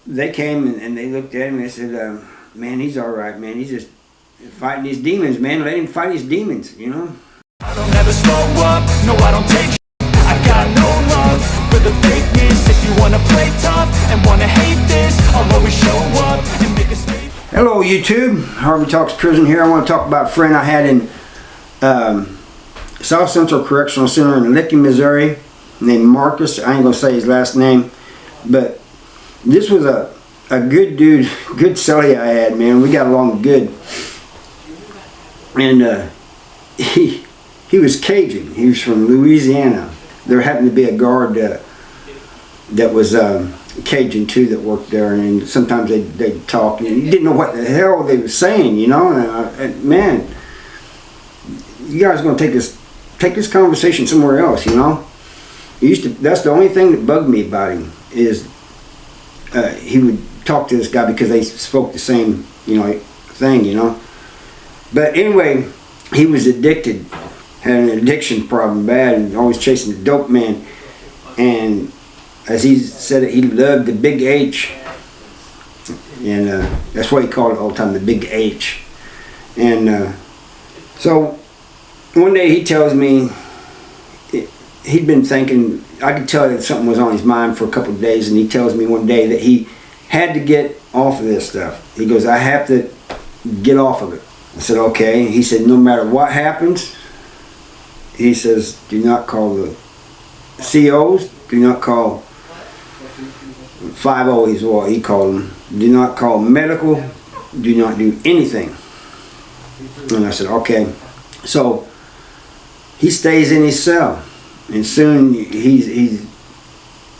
they came and they looked at him and they said, man, he's all right, man. He's just fighting these demons, man. Let him fight his demons, you know. I don't ever slow up, no I don't take I got no love for the fakeness. If you wanna play tough and wanna hate this, I'll always show up and make a statement. Hello YouTube, Harvey Talks Prison here. I want to talk about a friend I had in South Central Correctional Center in Licking, Missouri, named Marcus. I ain't gonna say his last name, but this was a good dude, good cellie I had, man. We got along good. And he was Cajun. He was from Louisiana. There happened to be a guard that was Cajun too that worked there, and sometimes they'd talk, and you didn't know what the hell they were saying, you know. And man, you guys are gonna take this conversation somewhere else, you know. That's the only thing that bugged me about him is he would talk to this guy because they spoke the same, you know, thing, you know. But anyway, he was addicted, had an addiction problem bad, and always chasing the dope man. And as he said it, he loved the big H, and that's what he called it all the time, the big H. And so one day he tells me he'd been thinking, I could tell that something was on his mind for a couple of days, and he tells me one day that he had to get off of this stuff. He goes, I have to get off of it. I said, okay. He said, no matter what happens, he says, do not call the COs, do not call 5-0 is what he called them, do not call medical, do not do anything. And I said, okay. So he stays in his cell, and soon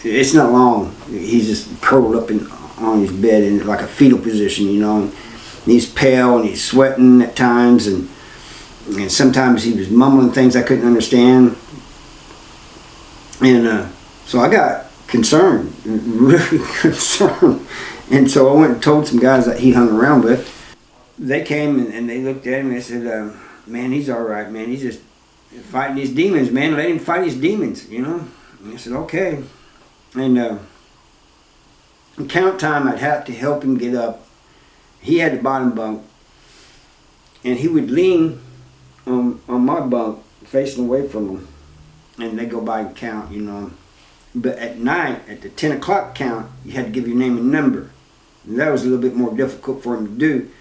it's not long, he's just curled up on his bed in like a fetal position, you know. And he's pale and he's sweating at times, and sometimes he was mumbling things I couldn't understand. And so I got concerned, really concerned. And so I went and told some guys that he hung around with. They came and they looked at him and they said, man, he's all right, man. He's just fighting these demons, man. Let him fight his demons, you know. And I said, okay. And in count time, I'd have to help him get up. He had the bottom bunk, and he would lean on my bunk, facing away from him, and they go by and count, you know. But at night, at the 10 o'clock count, you had to give your name and number. And that was a little bit more difficult for him to do,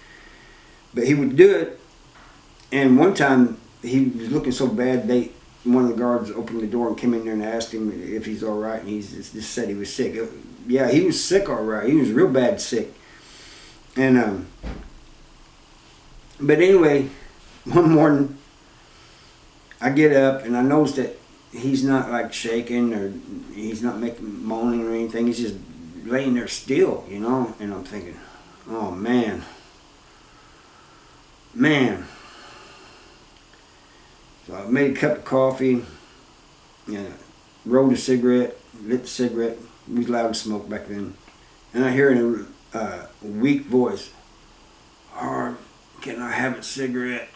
but he would do it. And one time, he was looking so bad, one of the guards opened the door and came in there and asked him if he's all right, and he just said he was sick. Yeah, he was sick all right. He was real bad sick. And but anyway, one morning I get up and I notice that he's not like shaking, or he's not moaning or anything. He's just laying there still, you know. And I'm thinking, oh man. So I made a cup of coffee, rolled a cigarette, lit the cigarette. We was allowed to smoke back then. And I hear in a weak voice, "Harv, can I have a cigarette?"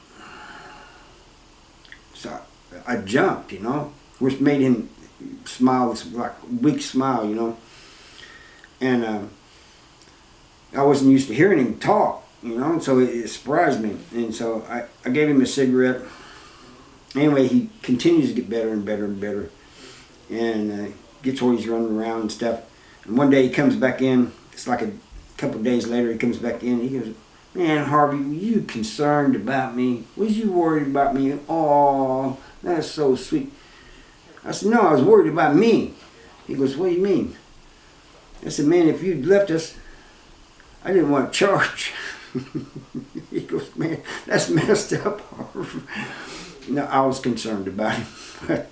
So I jumped, you know, which made him smile, this like weak smile, you know. And I wasn't used to hearing him talk, you know, so it surprised me. And so I gave him a cigarette. Anyway, he continues to get better and better and better, and gets where he's running around and stuff. And one day he comes back in. It's like a couple of days later, he comes back in. He goes, "Man, Harvey, were you concerned about me? Was you worried about me? Oh, that's so sweet." I said, "No, I was worried about me." He goes, "What do you mean?" I said, "Man, if you'd left us, I didn't want to charge." He goes, "Man, that's messed up, Harvey." No, I was concerned about him, but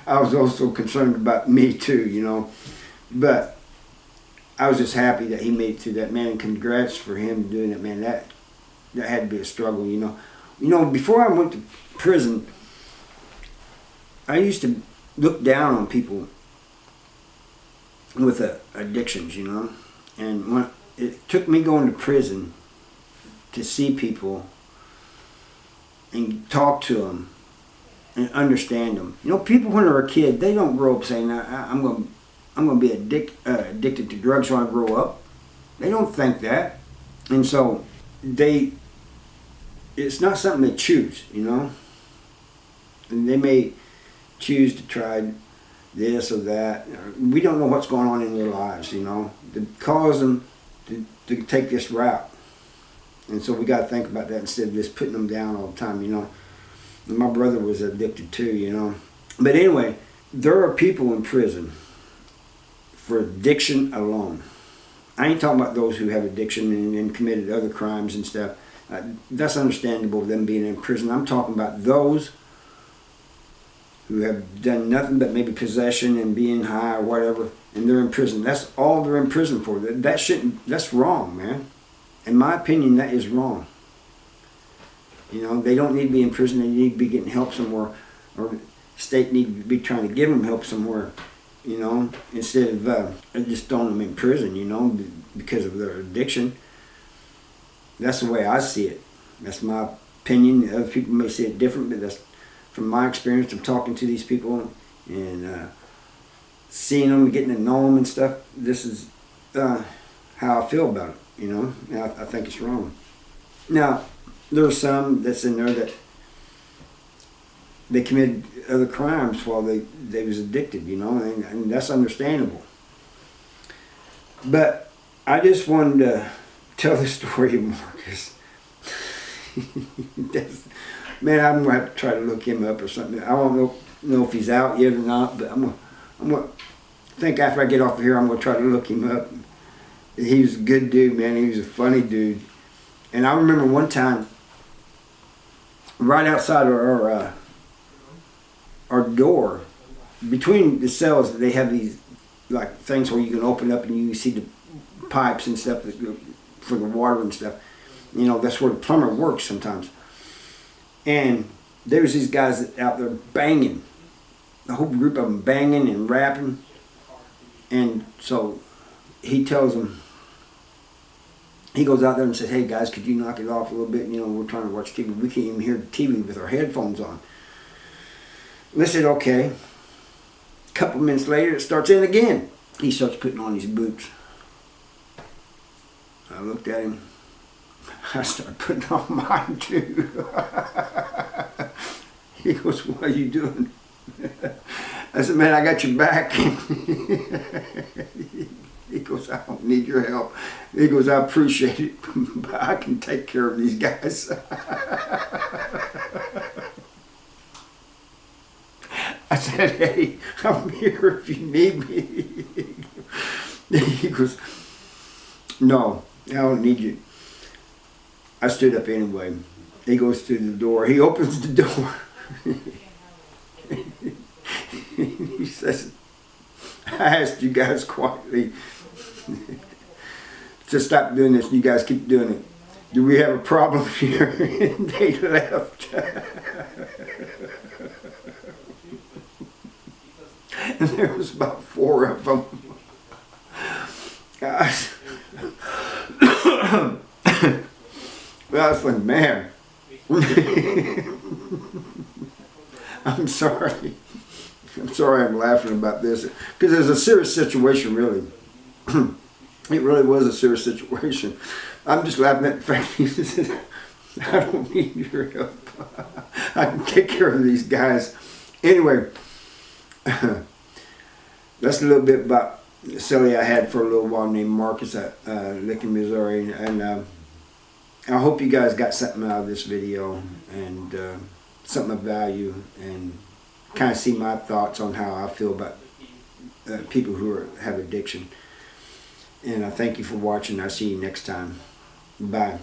I was also concerned about me too, you know. But I was just happy that he made it through that, man. Congrats for him doing it, man. That had to be a struggle, you know. You know, before I went to prison, I used to look down on people with addictions, you know. And when it took me going to prison to see people and talk to them and understand them. You know, people when they're a kid, they don't grow up saying, I'm going to I'm going to be addicted to drugs when I grow up. They don't think that. And so it's not something they choose, you know. And they may choose to try this or that. We don't know what's going on in their lives, you know, to cause them to take this route. And so we got to think about that instead of just putting them down all the time, you know. And my brother was addicted too, you know. But anyway, there are people in prison for addiction alone. I ain't talking about those who have addiction and committed other crimes and stuff. That's understandable, them being in prison. I'm talking about those who have done nothing but maybe possession and being high or whatever, and they're in prison. That's all they're in prison for. That's wrong, man. In my opinion, that is wrong. You know, they don't need to be in prison. They need to be getting help somewhere, or the state need to be trying to give them help somewhere, you know, instead of just throwing them in prison, you know, because of their addiction. That's the way I see it. That's my opinion. Other people may see it different, but that's from my experience of talking to these people and seeing them, getting to know them and stuff. This is how I feel about it, you know. I think it's wrong. Now, there are some that's in there that they committed other crimes while they was addicted, you know, and that's understandable. But I just wanted to tell the story of Marcus. Man, I'm gonna have to try to look him up or something. I don't know if he's out yet or not, but I'm gonna think after I get off of here, I'm gonna try to look him up. He was a good dude, man. He was a funny dude. And I remember one time, right outside of our door, between the cells, they have these like things where you can open up and you see the pipes and stuff that go for the water and stuff. You know, that's where the plumber works sometimes. And there was these guys out there banging, a whole group of them banging and rapping. And so he tells them, he goes out there and says, "Hey guys, could you knock it off a little bit? You know, we're trying to watch TV. We can't even hear the TV with our headphones on." And they said, "Okay." A couple minutes later, it starts in again. He starts putting on his boots. I looked at him. I started putting on mine too. He goes, "What are you doing?" I said, "Man, I got your back." He goes, "I don't need your help." He goes, "I appreciate it, but I can take care of these guys." I said, "Hey, I'm here if you need me." He goes, "No, I don't need you." I stood up anyway. He goes to the door. He opens the door. He says, "I asked you guys quietly to stop doing this. You guys keep doing it. Do we have a problem here?" And they left. And there was about 4 of them. Well, I was like, man, I'm sorry. I'm sorry I'm laughing about this. Because it was a serious situation, really. It really was a serious situation. I'm just laughing at the fact he said, "I don't need your help. I can take care of these guys." Anyway, that's a little bit about the cellie I had for a little while named Marcus at Licking, Missouri. And I hope you guys got something out of this video and something of value, and kind of see my thoughts on how I feel about people who have addiction. And I thank you for watching. I'll see you next time. Bye.